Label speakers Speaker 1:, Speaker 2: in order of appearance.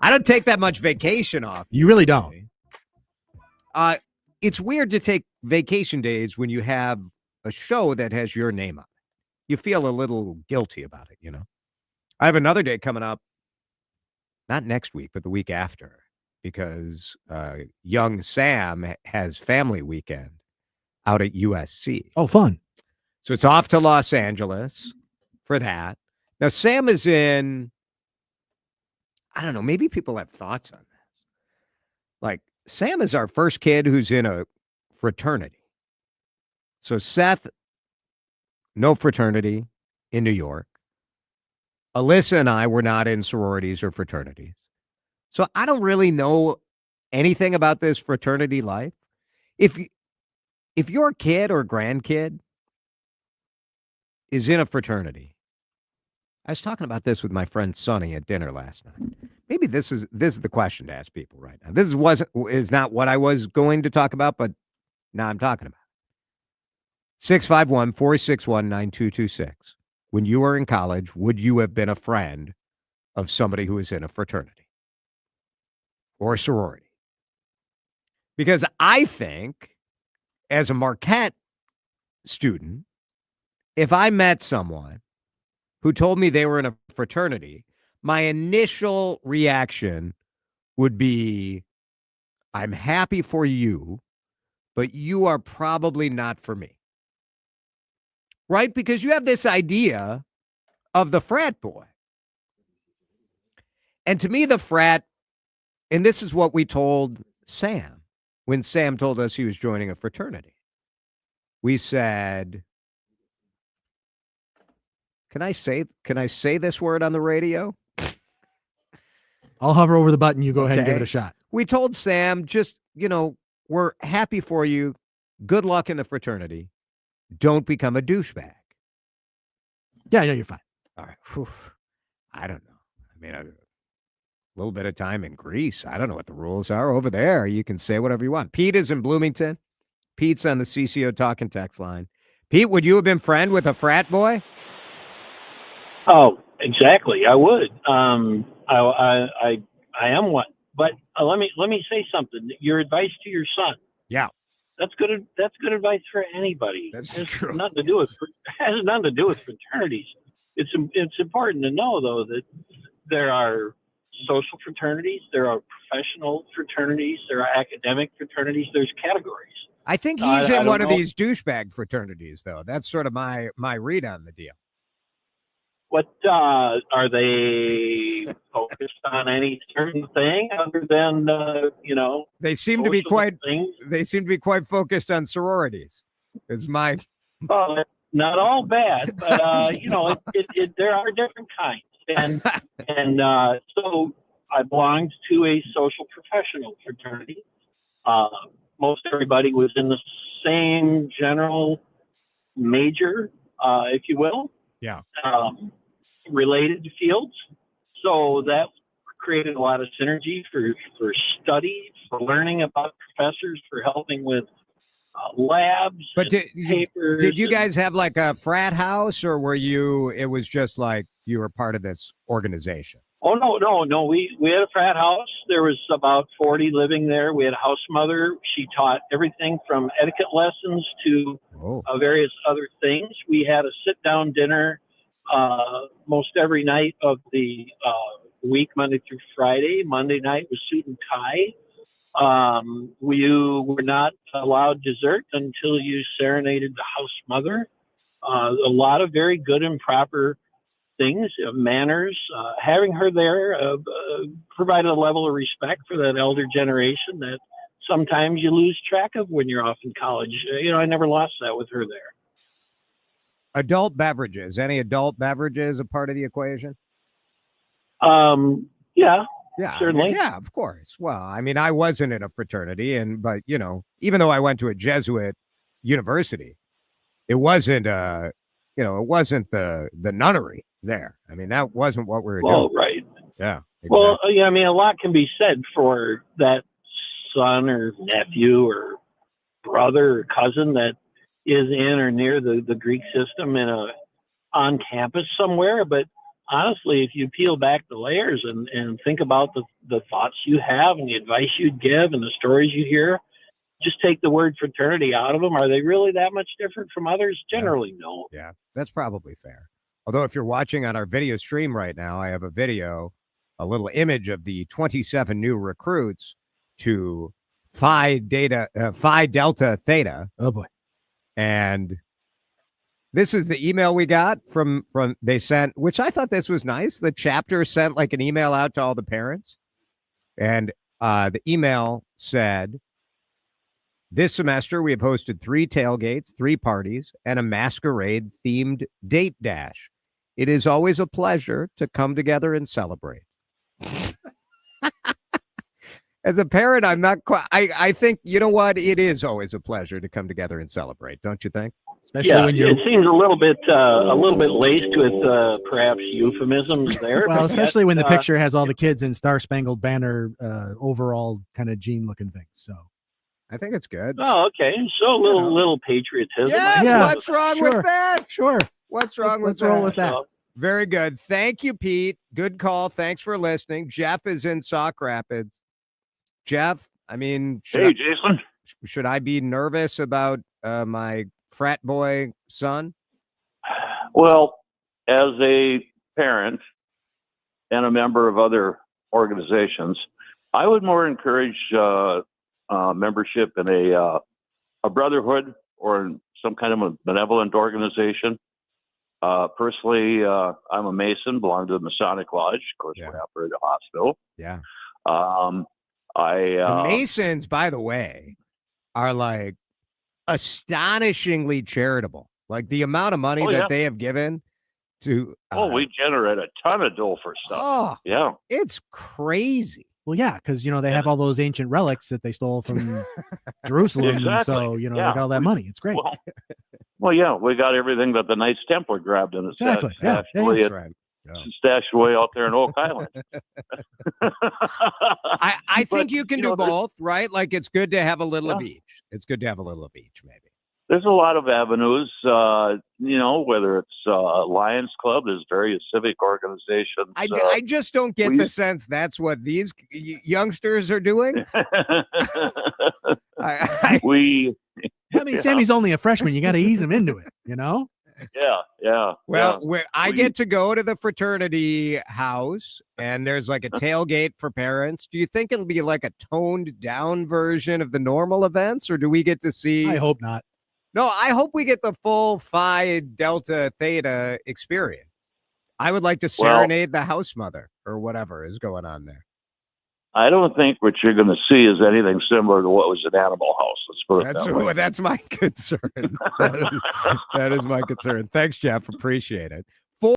Speaker 1: I don't take that much vacation off.
Speaker 2: You really don't.
Speaker 1: It's weird to take vacation days when you have a show that has your name on it. You feel a little guilty about it, I have another day coming up, not next week, but the week after, because young Sam has family weekend out at USC.
Speaker 2: Oh, fun.
Speaker 1: So it's off to Los Angeles for that. Now, Sam is in, I don't know, maybe people have thoughts on this. Like, Sam is our first kid who's in a fraternity. So Seth, no fraternity in New York. Alyssa and I were not in sororities or fraternities. So I don't really know anything about this fraternity life. If your kid or grandkid is in a fraternity, I was talking about this with my friend Sonny at dinner last night. Maybe this is the question to ask people right now. This is not what I was going to talk about, but now I'm talking about. 651-461-9226. When you were in college, would you have been a friend of somebody who is in a fraternity or a sorority? Because I think, as a Marquette student, if I met someone who told me they were in a fraternity, my initial reaction would be, I'm happy for you, but you are probably not for me. Right? Because you have this idea of the frat boy. And to me, the frat, and this is what we told Sam when Sam told us he was joining a fraternity. We said, can I say this word on the radio?
Speaker 2: I'll hover over the button. You go ahead and give it a shot.
Speaker 1: We told Sam, just, we're happy for you. Good luck in the fraternity. Don't become a douchebag.
Speaker 2: Yeah, you're fine.
Speaker 1: All right. Whew. I don't know. I mean, a little bit of time in Greece. I don't know what the rules are over there. You can say whatever you want. Pete is in Bloomington. Pete's on the CCO talking text line. Pete, would you have been friend with a frat boy?
Speaker 3: Oh, exactly. I would. I am one. But let me say something. Your advice to your son.
Speaker 1: Yeah,
Speaker 3: that's good. That's good advice for anybody.
Speaker 1: That's true.
Speaker 3: Nothing to do with has nothing to do with fraternities. It's important to know though that there are social fraternities, there are professional fraternities, there are academic fraternities. There's categories.
Speaker 1: I think he's in one of these douchebag fraternities, though. That's sort of my read on the deal.
Speaker 3: What are they focused on any certain thing other than
Speaker 1: They seem to be quite. They seem to be quite focused on sororities. It's my.
Speaker 3: Well, not all bad, but there are different kinds, and so I belonged to a social professional fraternity. Most everybody was in the same general major, if you will.
Speaker 1: Yeah.
Speaker 3: Related fields. So that created a lot of synergy for study, for learning about professors, for helping with labs.
Speaker 1: But did you guys have like a frat house, or were you? It was just like you were part of this organization.
Speaker 3: Oh no. We had a frat house. There was about 40 living there. We had a house mother. She taught everything from etiquette lessons to various other things. We had a sit-down dinner most every night of the week, Monday through Friday. Monday night was suit and tie. You were not allowed dessert until you serenaded the house mother. A lot of very good and proper things, manners. Having her there provided a level of respect for that elder generation that sometimes you lose track of when you're off in college. I never lost that with her there.
Speaker 1: Adult beverages. Any adult beverages a part of the equation?
Speaker 3: Yeah, certainly.
Speaker 1: Yeah, of course. Well, I mean, I wasn't in a fraternity, but even though I went to a Jesuit university, it wasn't it wasn't the nunnery there. I mean, that wasn't what we were doing.
Speaker 3: Right.
Speaker 1: Yeah. Exactly.
Speaker 3: Well, yeah, I mean, a lot can be said for that son or nephew or brother or cousin that is in or near the Greek system on campus somewhere. But honestly, if you peel back the layers and think about the thoughts you have and the advice you'd give and the stories you hear, just take the word fraternity out of them. Are they really that much different from others? Generally, no.
Speaker 1: Yeah, that's probably fair. Although if you're watching on our video stream right now, I have a video, a little image of the 27 new recruits to Phi Delta Theta.
Speaker 2: Oh boy.
Speaker 1: And this is the email we got from they sent, which I thought this was nice. The chapter sent like an email out to all the parents. And the email said, this semester, we have hosted 3 tailgates, 3 parties, and a masquerade-themed date dash. It is always a pleasure to come together and celebrate. As a parent, I'm not quite. I think, you know what? It is always a pleasure to come together and celebrate, don't you think?
Speaker 2: Especially when you're.
Speaker 3: It seems a little bit laced with perhaps euphemisms there.
Speaker 2: Well, especially when the picture has all the kids in Star Spangled Banner overall kind of jean looking things. So.
Speaker 1: I think it's good.
Speaker 3: Oh, okay. So a little patriotism.
Speaker 1: Yeah. What's wrong with that?
Speaker 2: Sure.
Speaker 1: What's wrong with
Speaker 2: Let's
Speaker 1: that?
Speaker 2: roll with that.
Speaker 1: Very good. Thank you, Pete. Good call. Thanks for listening. Jeff is in Sauk Rapids. Jeff, I mean,
Speaker 4: Jason.
Speaker 1: Should I be nervous about my frat boy son?
Speaker 4: Well, as a parent and a member of other organizations, I would more encourage membership in a brotherhood or in some kind of a benevolent organization. Personally, I'm a Mason, belong to the Masonic Lodge. Of course, we operate a hospital.
Speaker 1: Yeah.
Speaker 4: The
Speaker 1: Masons, by the way, are like astonishingly charitable. Like the amount of money that they have given to.
Speaker 4: We generate a ton of dough for stuff.
Speaker 1: Oh,
Speaker 4: yeah.
Speaker 1: It's crazy.
Speaker 2: Well, yeah, because, they have all those ancient relics that they stole from Jerusalem.
Speaker 4: Exactly.
Speaker 2: And so, they got all that money. It's great.
Speaker 4: Well, yeah, we got everything that the Knights Templar grabbed in his
Speaker 2: Exactly.
Speaker 4: stashed away out there in Oak Island.
Speaker 1: I think you can do both, right? Like it's good to have a little of each. It's good to have a little of each, maybe.
Speaker 4: There's a lot of avenues, whether it's Lions Club, there's various civic organizations.
Speaker 1: I just don't get the sense that's what these youngsters are doing.
Speaker 2: Sammy's only a freshman. You got to ease him into it,
Speaker 4: Yeah.
Speaker 1: Well, I get to go to the fraternity house and there's like a tailgate for parents. Do you think it'll be like a toned down version of the normal events, or do we get to see?
Speaker 2: I hope not.
Speaker 1: No, I hope we get the full Phi Delta Theta experience. I would like to serenade the house mother or whatever is going on there.
Speaker 4: I don't think what you're going to see is anything similar to what was at Animal House. Let's put it that way.
Speaker 1: That's my concern. That is my concern. Thanks, Jeff. Appreciate it.